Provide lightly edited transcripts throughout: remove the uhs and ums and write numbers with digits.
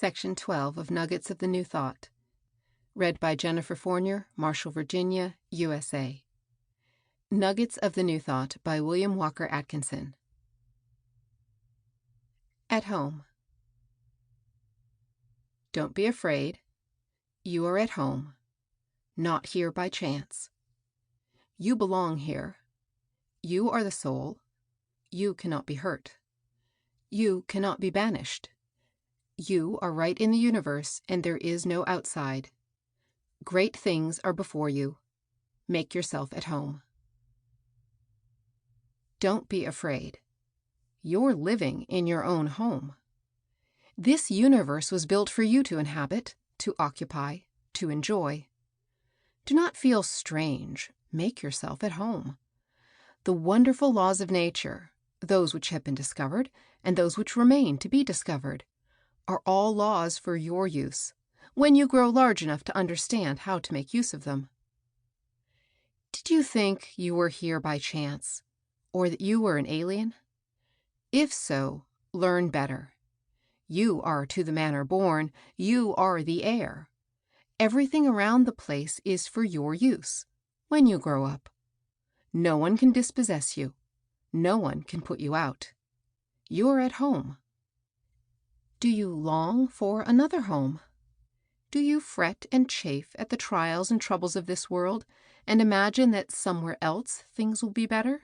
Section 12 of Nuggets of the New Thought. Read by Jennifer Fournier, Marshall, Virginia, USA. Nuggets of the New Thought by William Walker Atkinson. At home. Don't be afraid. You are at home, not here by chance. You belong here. You are the soul. You cannot be hurt. You cannot be banished. You are right in the universe, and there is no outside. Great things are before you. Make yourself at home. Don't be afraid. You're living in your own home. This universe was built for you to inhabit, to occupy, to enjoy. Do not feel strange. Make yourself at home. The wonderful laws of nature, those which have been discovered and those which remain to be discovered, are all laws for your use, when you grow large enough to understand how to make use of them. Did you think you were here by chance, or that you were an alien? If so, learn better. You are to the manner born, you are the heir. Everything around the place is for your use, when you grow up. No one can dispossess you. No one can put you out. You're at home. Do you long for another home? Do you fret and chafe at the trials and troubles of this world and imagine that somewhere else things will be better?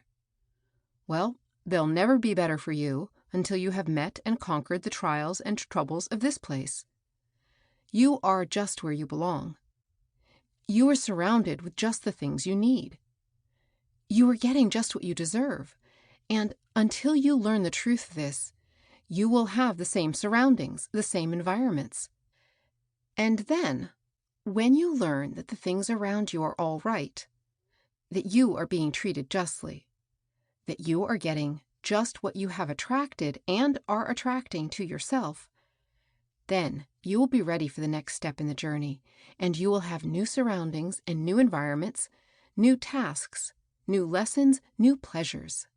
Well, they'll never be better for you until you have met and conquered the trials and troubles of this place. You are just where you belong. You are surrounded with just the things you need. You are getting just what you deserve, and until you learn the truth of this, you will have the same surroundings, the same environments. And then, when you learn that the things around you are all right, that you are being treated justly, that you are getting just what you have attracted and are attracting to yourself, then you will be ready for the next step in the journey, and you will have new surroundings and new environments, new tasks, new lessons, new pleasures.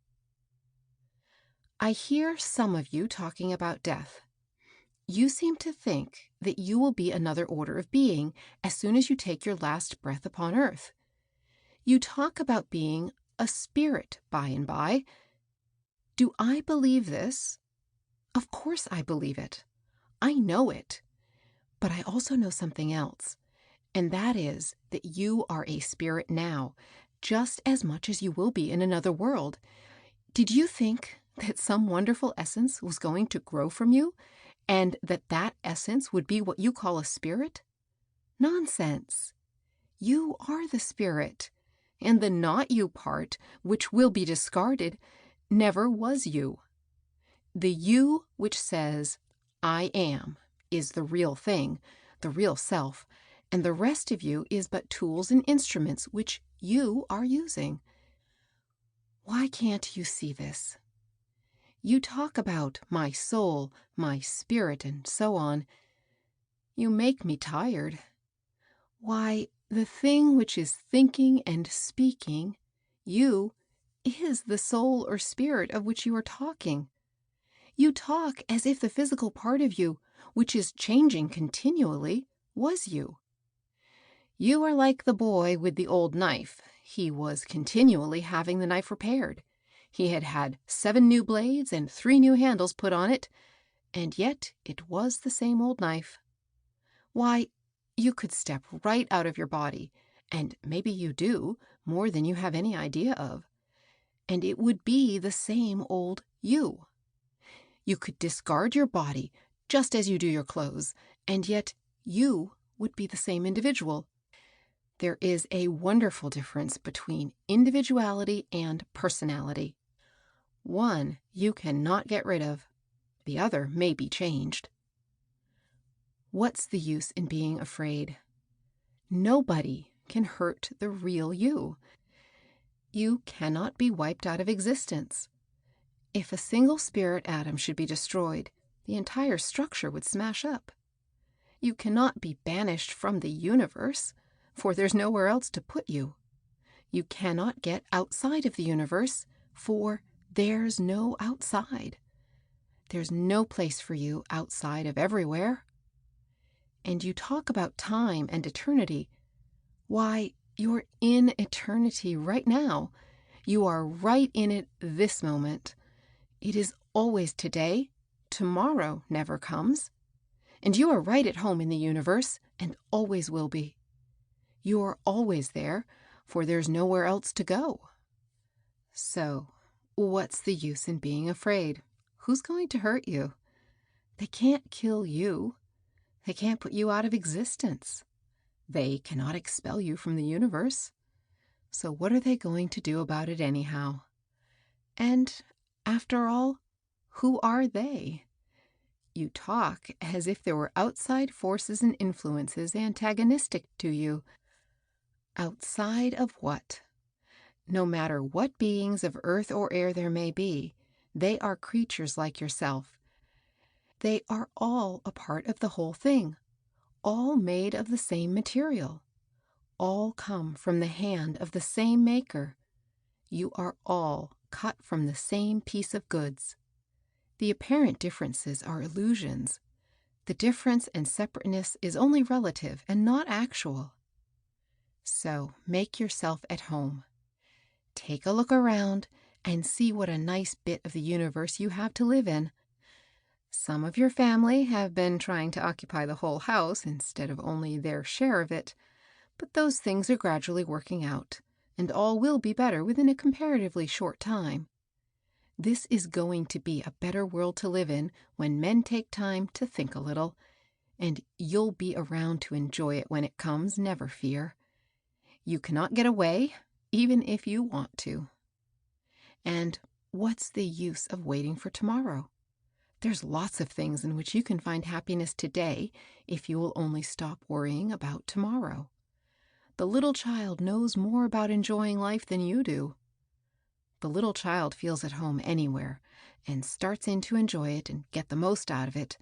I hear some of you talking about death. You seem to think that you will be another order of being as soon as you take your last breath upon earth. You talk about being a spirit by and by. Do I believe this? Of course I believe it. I know it. But I also know something else, and that is that you are a spirit now, just as much as you will be in another world. Did you think that some wonderful essence was going to grow from you, and that essence would be what you call a spirit? Nonsense. You are the spirit, and the not you part, which will be discarded, never was you. The you which says, I am, is the real thing, the real self, and the rest of you is but tools and instruments which you are using. Why can't you see this? You talk about my soul, my spirit, and so on. You make me tired. Why, the thing which is thinking and speaking, you, is the soul or spirit of which you are talking. You talk as if the physical part of you, which is changing continually, was you. You are like the boy with the old knife. He was continually having the knife repaired. He had had 7 new blades and 3 new handles put on it, and yet it was the same old knife. Why, you could step right out of your body, and maybe you do, more than you have any idea of, and it would be the same old you. You could discard your body just as you do your clothes, and yet you would be the same individual. There is a wonderful difference between individuality and personality. One you cannot get rid of. The other may be changed. What's the use in being afraid? Nobody can hurt the real you. You cannot be wiped out of existence. If a single spirit atom should be destroyed, the entire structure would smash up. You cannot be banished from the universe, for there's nowhere else to put you. You cannot get outside of the universe, for there's no outside. There's no place for you outside of everywhere. And you talk about time and eternity. Why, you're in eternity right now. You are right in it this moment. It is always today. Tomorrow never comes. And you are right at home in the universe and always will be. You are always there, for there's nowhere else to go. So, what's the use in being afraid? Who's going to hurt you? They can't kill you. They can't put you out of existence. They cannot expel you from the universe. So what are they going to do about it anyhow? And, after all, who are they? You talk as if there were outside forces and influences antagonistic to you. Outside of what? No matter what beings of earth or air there may be, they are creatures like yourself. They are all a part of the whole thing, all made of the same material, all come from the hand of the same maker. You are all cut from the same piece of goods. The apparent differences are illusions. The difference and separateness is only relative and not actual. So make yourself at home. Take a look around and see what a nice bit of the universe you have to live in. Some of your family have been trying to occupy the whole house instead of only their share of it, but those things are gradually working out, and all will be better within a comparatively short time. This is going to be a better world to live in when men take time to think a little, and you'll be around to enjoy it when it comes, never fear. You cannot get away, even if you want to. And what's the use of waiting for tomorrow? There's lots of things in which you can find happiness today if you will only stop worrying about tomorrow. The little child knows more about enjoying life than you do. The little child feels at home anywhere and starts in to enjoy it and get the most out of it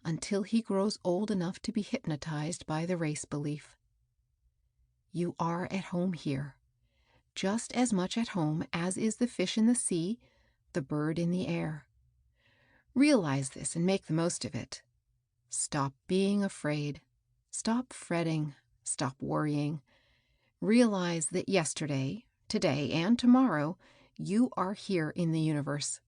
until he grows old enough to be hypnotized by the race belief. You are at home here, just as much at home as is the fish in the sea, the bird in the air. Realize this and make the most of it. Stop being afraid. Stop fretting. Stop worrying. Realize that yesterday, today, and tomorrow, you are here in the universe.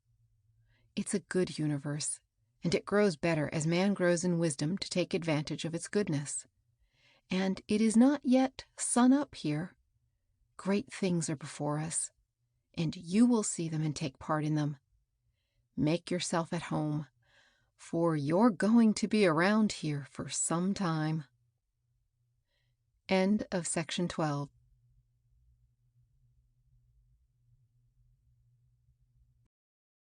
It's a good universe, and it grows better as man grows in wisdom to take advantage of its goodness. And it is not yet sun up here. Great things are before us, and you will see them and take part in them. Make yourself at home, for you're going to be around here for some time. End of section 12.